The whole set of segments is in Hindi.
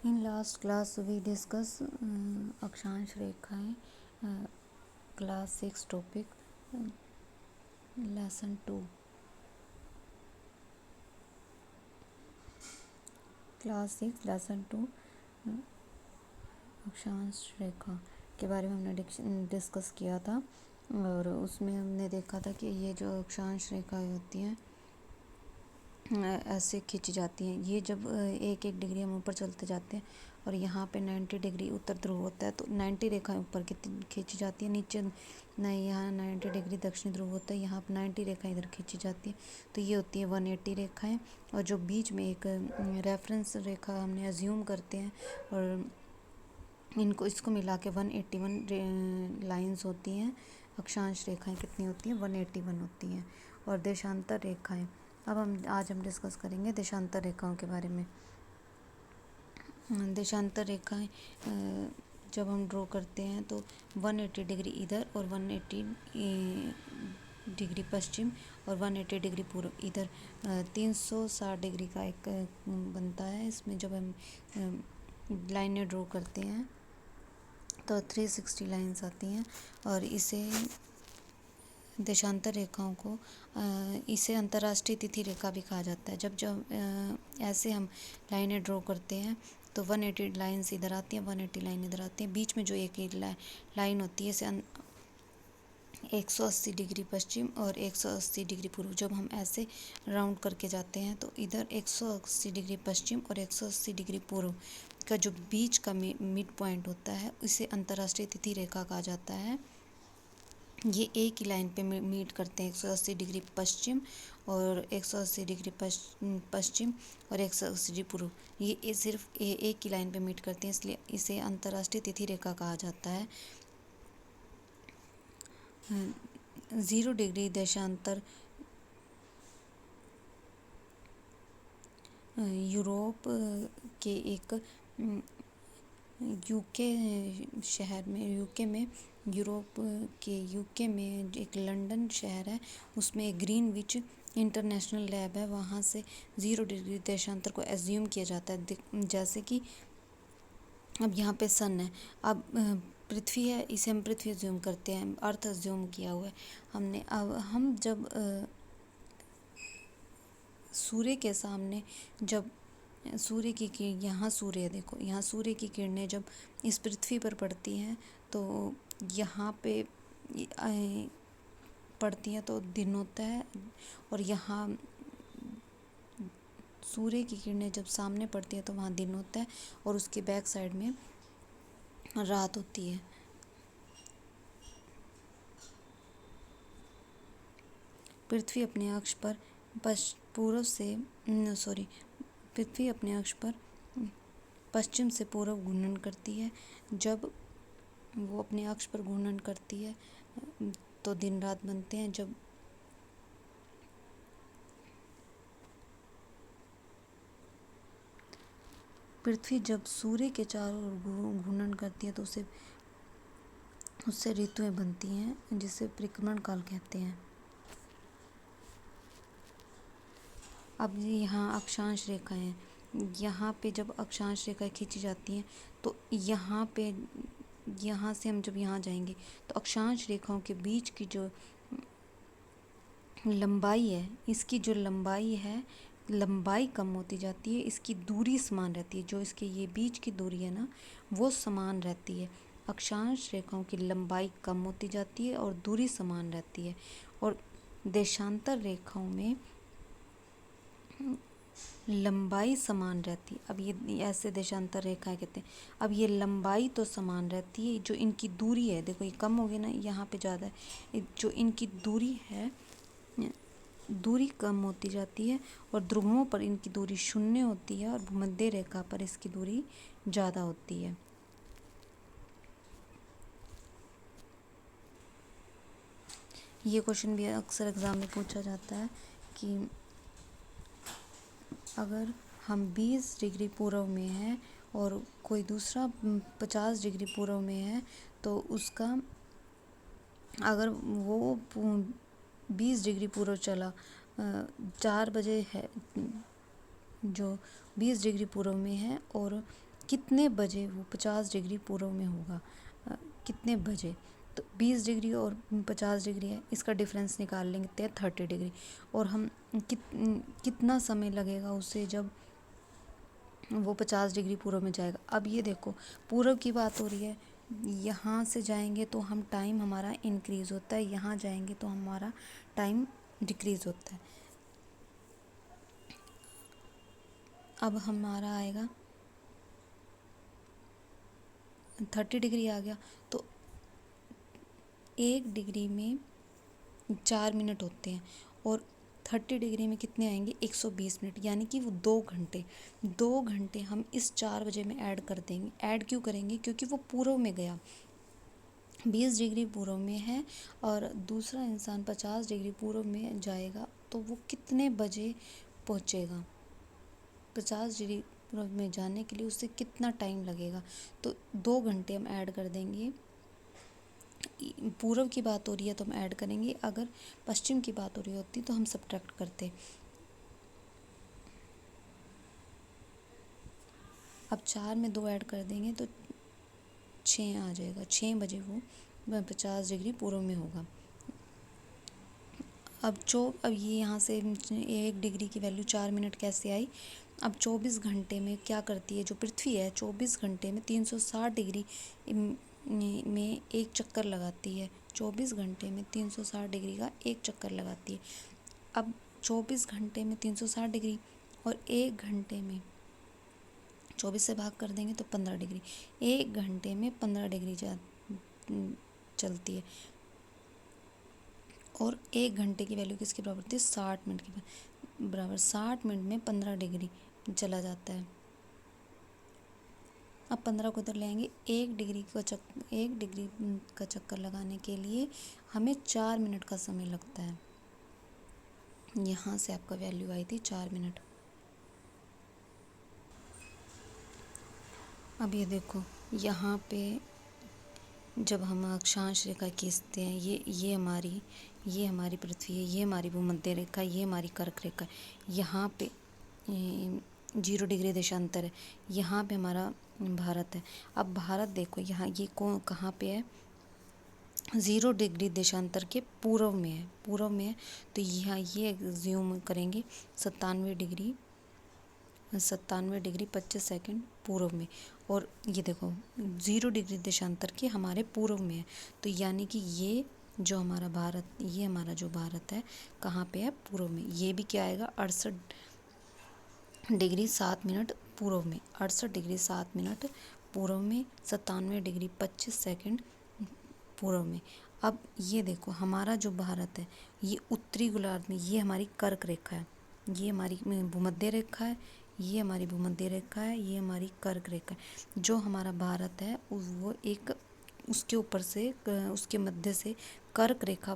In last class we discuss अक्षांश रेखाएं class 6 topic lesson 2 class 6 lesson 2 अक्षांश रेखा के बारे में हमने डिस्कस किया था और उसमें हमने देखा था कि ये जो अक्षांश रेखाएं होती हैं ऐसे खींची जाती हैं। ये जब एक एक डिग्री हम ऊपर चलते जाते हैं और यहाँ पे 90 डिग्री उत्तर ध्रुव होता है तो 90 रेखाएं ऊपर खींची जाती है, नीचे नहीं, यहाँ 90 डिग्री दक्षिण ध्रुव होता है, यहाँ पर 90 रेखाएं इधर खींची जाती है। तो ये होती है 180 रेखाएं। और जो बीच में एक रेफरेंस रेखा हमने अज्यूम करते हैं और इसको मिला के 181 लाइन्स होती हैं। अक्षांश रेखाएं कितनी होती हैं? 181 होती हैं। और देशांतर रेखाएं, अब आज हम डिस्कस करेंगे देशांतर रेखाओं के बारे में। देशांतर रेखाएं जब हम ड्रॉ करते हैं तो 180 डिग्री इधर और 180 डिग्री पश्चिम और 180 डिग्री पूर्व इधर 360 डिग्री का एक बनता है। इसमें जब हम लाइनें ड्रॉ करते हैं तो 360 लाइन्स आती हैं और इसे देशांतर रेखाओं को इसे अंतर्राष्ट्रीय तिथि रेखा भी कहा जाता है। जब ऐसे हम लाइनें ड्रॉ करते हैं तो 180 लाइन्स इधर आती हैं, 180 लाइन इधर आती हैं, बीच में जो एक लाइन होती है इसे 180 डिग्री पश्चिम और 180 डिग्री पूर्व। जब हम ऐसे राउंड करके जाते हैं तो इधर 180 डिग्री पश्चिम और 180 डिग्री पूर्व का जो बीच का मिड पॉइंट होता है इसे अंतर्राष्ट्रीय तिथि रेखा कहा जाता है। ये एक ही लाइन पे मीट करते हैं, 180 डिग्री पश्चिम और 180 डिग्री पश्चिम और 180 डिग्री पूर्व। ये सिर्फ एक ही लाइन पे मीट करते हैं, इसलिए इसे अंतर्राष्ट्रीय तिथि रेखा कहा जाता है। 0 डिग्री देशांतर यूरोप के एक यूके में एक लंदन शहर है, उसमें एक ग्रीनविच इंटरनेशनल लैब है। वहाँ से 0 डिग्री देशांतर को एज्यूम किया जाता है। जैसे कि अब यहाँ पे सन है, अब पृथ्वी है, इसे हम पृथ्वी एज्यूम करते हैं, अर्थ एज्यूम किया हुआ है हमने। अब हम जब सूर्य के सामने जब सूर्य की किरण, यहाँ सूर्य है, देखो यहाँ सूर्य की किरणें जब इस पृथ्वी पर पड़ती हैं तो यहाँ पे पड़ती हैं तो दिन होता है और यहाँ सूर्य की किरणें जब सामने पड़ती हैं तो वहाँ दिन होता है और उसके बैक साइड में रात होती है। पृथ्वी अपने अक्ष पर पृथ्वी अपने अक्ष पर पश्चिम से पूर्व घूर्णन करती है। जब वो अपने अक्ष पर घूर्णन करती है तो दिन रात बनते हैं। जब पृथ्वी जब सूर्य के चारों ओर घूर्णन करती है तो उससे ऋतुएं बनती हैं, जिसे परिक्रमण काल कहते हैं। अब यहाँ अक्षांश रेखाएं, यहाँ पे जब अक्षांश रेखाएं खींची जाती हैं तो यहाँ से हम जब यहाँ जाएंगे तो अक्षांश रेखाओं के बीच की जो लंबाई है, इसकी जो लंबाई कम होती जाती है, इसकी दूरी समान रहती है। जो इसके ये बीच की दूरी है ना, वो समान रहती है। अक्षांश रेखाओं की लंबाई कम होती जाती है और दूरी समान रहती है। और देशांतर रेखाओं में लंबाई समान रहती है। अब ये ऐसे देशांतर रेखाएं कहते हैं। अब ये लंबाई तो समान रहती है, जो इनकी दूरी है, देखो ये कम हो गई ना, यहाँ पे ज़्यादा है, जो इनकी दूरी है, दूरी कम होती जाती है और ध्रुवों पर इनकी दूरी 0 होती है और भूमध्य रेखा पर इसकी दूरी ज़्यादा होती है। ये क्वेश्चन भी अक्सर एग्ज़ाम में पूछा जाता है कि अगर हम 20 डिग्री पूर्व में हैं और कोई दूसरा 50 डिग्री पूर्व में है तो उसका, अगर वो 20 डिग्री पूर्व चला 4 बजे है, जो 20 डिग्री पूर्व में है और कितने बजे वो 50 डिग्री पूर्व में होगा, कितने बजे। तो 20 डिग्री और 50 डिग्री है, इसका डिफरेंस निकाल लेंगे 30 डिग्री। और हम कितना समय लगेगा उसे जब वो 50 डिग्री पूर्व में जाएगा। अब ये देखो पूर्व की बात हो रही है, यहाँ से जाएंगे तो हम टाइम हमारा इंक्रीज़ होता है, यहाँ जाएंगे तो हमारा टाइम डिक्रीज़ होता है। अब हमारा आएगा 30 डिग्री आ गया, तो 1 डिग्री में 4 मिनट होते हैं और 30 डिग्री में कितने आएंगे, 120 मिनट, यानी कि वो 2 घंटे। 2 घंटे हम इस 4 बजे में ऐड कर देंगे। ऐड क्यों करेंगे, क्योंकि वो पूर्व में गया, 20 डिग्री पूर्व में है और दूसरा इंसान 50 डिग्री पूर्व में जाएगा, तो वो कितने बजे पहुंचेगा, 50 डिग्री पूर्व में जाने के लिए उससे कितना टाइम लगेगा। तो 2 घंटे हम ऐड कर देंगे। पूर्व की बात हो रही है तो हम ऐड करेंगे, अगर पश्चिम की बात हो रही होती तो हम सब्ट्रैक्ट करते। अब 4 में 2 ऐड कर देंगे तो 6 आ जाएगा, 6 बजे वो 50 डिग्री पूर्व में होगा। अब ये यहाँ से 1 डिग्री की वैल्यू 4 मिनट कैसे आई। अब 24 घंटे में क्या करती है जो पृथ्वी है, 24 घंटे में 360 डिग्री में एक चक्कर लगाती है। 24 घंटे में 360 डिग्री का एक चक्कर लगाती है। अब 24 घंटे में 360 डिग्री और 1 घंटे में 24 से भाग कर देंगे तो 15 डिग्री। 1 घंटे में 15 डिग्री चलती है और 1 घंटे की वैल्यू किसके बराबर होती है, 60 मिनट के बराबर। 60 मिनट में 15 डिग्री चला जाता है। अब 15 को इधर ले आएंगे। 1 डिग्री का चक्कर लगाने के लिए हमें 4 मिनट का समय लगता है। यहाँ से आपका वैल्यू आई थी 4 मिनट। अब ये देखो यहाँ पे जब हम अक्षांश रेखा खींचते हैं, ये हमारी पृथ्वी है, ये हमारी भूमध्य रेखा, ये हमारी कर्क रेखा है। यहाँ पे 0 डिग्री देशांतर है, यहाँ पे हमारा भारत है। अब भारत देखो यहाँ ये कहाँ पे है, 0 डिग्री देशांतर के पूर्व में है। तो यहाँ ये ज्यूम करेंगे 97 डिग्री 25 सेकंड पूर्व में। और ये देखो 0 डिग्री देशांतर के हमारे पूर्व में है, तो यानी कि ये जो हमारा भारत, ये हमारा जो भारत है कहाँ पे है, पूर्व में। ये भी क्या आएगा, 68 डिग्री 7 मिनट पूर्व में, 68 डिग्री 7 मिनट पूर्व में, 97 डिग्री 25 सेकंड पूर्व में। अब ये देखो हमारा जो भारत है ये उत्तरी गोलार्ध में, ये हमारी कर्क रेखा है, ये हमारी भूमध्य रेखा है, ये हमारी भूमध्य रेखा है, ये हमारी कर्क रेखा है। जो हमारा भारत है वो एक उसके ऊपर से उसके मध्य से कर्क रेखा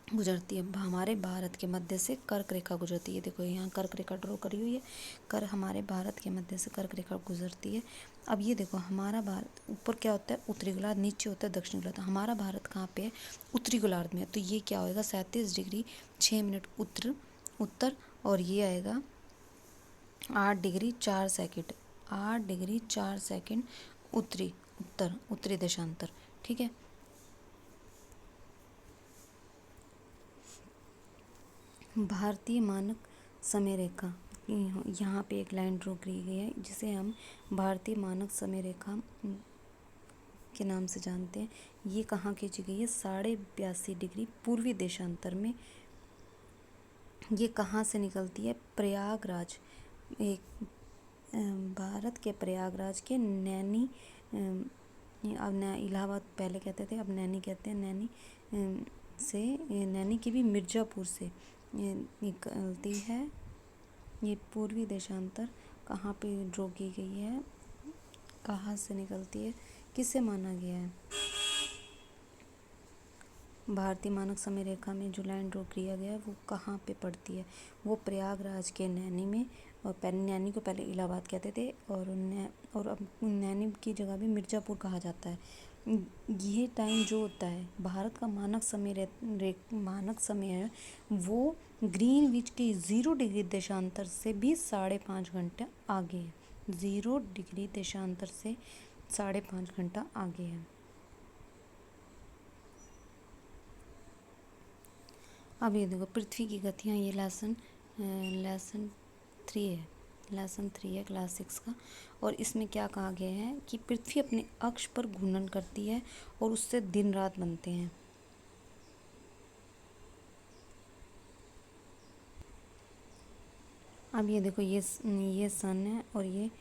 गुजरती है। हमारे भारत के मध्य से कर्क रेखा गुजरती है। देखो यहाँ कर्क रेखा ड्रॉ करी हुई है, हमारे भारत के मध्य से कर्क रेखा गुजरती है। अब ये देखो हमारा भारत ऊपर क्या होता है, उत्तरी गोलार्ध, नीचे होता है दक्षिणी गोलार्ध। हमारा भारत कहाँ पे है, उत्तरी गोलार्ध में है। तो ये क्या होएगा, 37 डिग्री 6 मिनट उत्तर और ये आएगा 8 डिग्री 4 सेकंड, 8 डिग्री 4 सेकंड उत्तरी देशांतर। ठीक है। भारतीय मानक समय रेखा, यहाँ पे एक लाइन ड्रॉ की गई है जिसे हम भारतीय मानक समय रेखा के नाम से जानते हैं। ये कहाँ खींची गई है, 82.5 डिग्री पूर्वी देशांतर में। ये कहाँ से निकलती है, प्रयागराज, एक भारत के प्रयागराज के नैनी, अब इलाहाबाद पहले कहते थे, अब नैनी कहते हैं, नैनी से, नैनी की भी मिर्ज़ापुर से निकलती है। ये पूर्वी देशांतर कहाँ पे ड्रॉ की गई है, कहाँ से निकलती है, किसे माना गया है। भारतीय मानक समय रेखा में जो लाइन ड्रॉ किया गया है वो कहाँ पे पड़ती है, वो प्रयागराज के नैनी में। और नैनी को पहले इलाहाबाद कहते थे और अब नैनी की जगह भी मिर्ज़ापुर कहा जाता है। ये टाइम जो होता है भारत का मानक समय है वो ग्रीनविच के 0 डिग्री देशांतर से भी 5.5 घंटे आगे है। 0 डिग्री देशांतर से 5.5 घंटा आगे है। अब ये देखो पृथ्वी की गतियाँ, ये लेसन 3 है, लेसन 3 है क्लास 6 का। और इसमें क्या कहा गया है कि पृथ्वी अपने अक्ष पर घूर्णन करती है और उससे दिन रात बनते हैं। अब ये देखो ये सन है और ये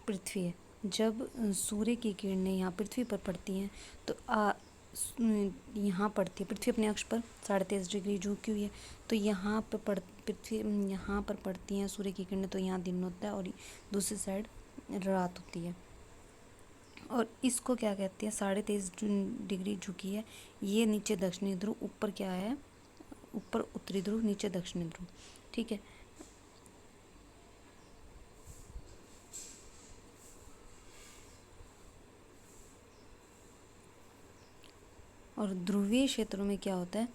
पृथ्वी है। जब सूर्य की किरणें यहाँ पृथ्वी पर पड़ती हैं तो यहाँ पड़ती है, पृथ्वी अपने अक्ष पर 23.5 डिग्री झुकी हुई है, तो यहाँ पर पृथ्वी यहाँ पर पड़ती हैं सूर्य की किरणें, तो यहाँ दिन होता है और दूसरी साइड रात होती है। और इसको क्या कहते हैं, 23.5 डिग्री झुकी है। ये नीचे दक्षिणी ध्रुव, ऊपर क्या है, ऊपर उत्तरी ध्रुव, नीचे दक्षिणी ध्रुव। ठीक है। और ध्रुवीय क्षेत्रों में क्या होता है,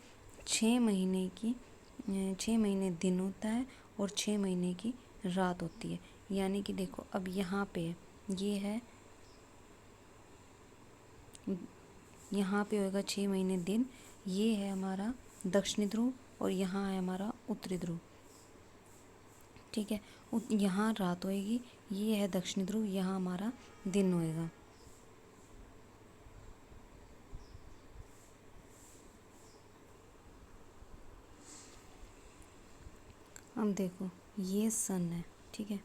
6 महीने दिन होता है और 6 महीने की रात होती है। यानी कि देखो अब यहाँ पे ये है, यहाँ पे होगा 6 महीने दिन, ये है हमारा दक्षिणी ध्रुव और यहाँ है हमारा उत्तरी ध्रुव। ठीक है। यहाँ रात होएगी, ये है दक्षिणी ध्रुव, यहाँ हमारा दिन होएगा। अब देखो ये सन है, ठीक है,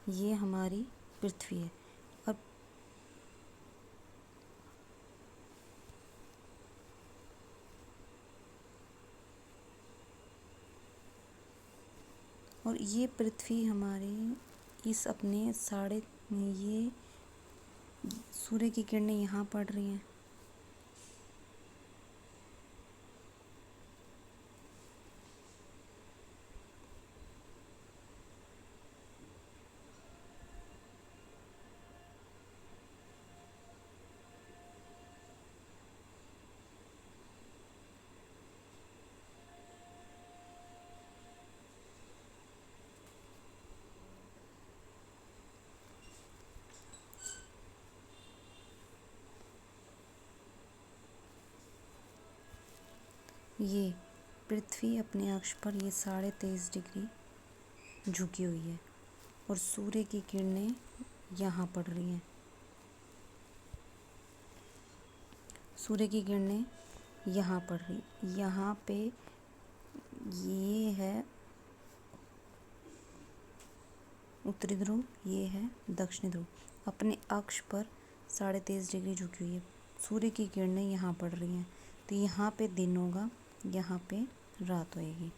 ये हमारी पृथ्वी है। अब और ये पृथ्वी हमारी इस अपने ये सूर्य की किरणें यहाँ पड़ रही हैं। ये पृथ्वी अपने अक्ष पर ये 23.5 डिग्री झुकी हुई है और सूर्य की किरणें यहाँ पड़ रही हैं। सूर्य की किरणें यहाँ पड़ रही, यहाँ पे ये है उत्तरी ध्रुव, ये है दक्षिणी ध्रुव, अपने अक्ष पर 23.5 डिग्री झुकी हुई है। सूर्य की किरणें यहाँ पड़ रही हैं, तो यहाँ पे दिन होगा, यहाँ पे रात होएगी।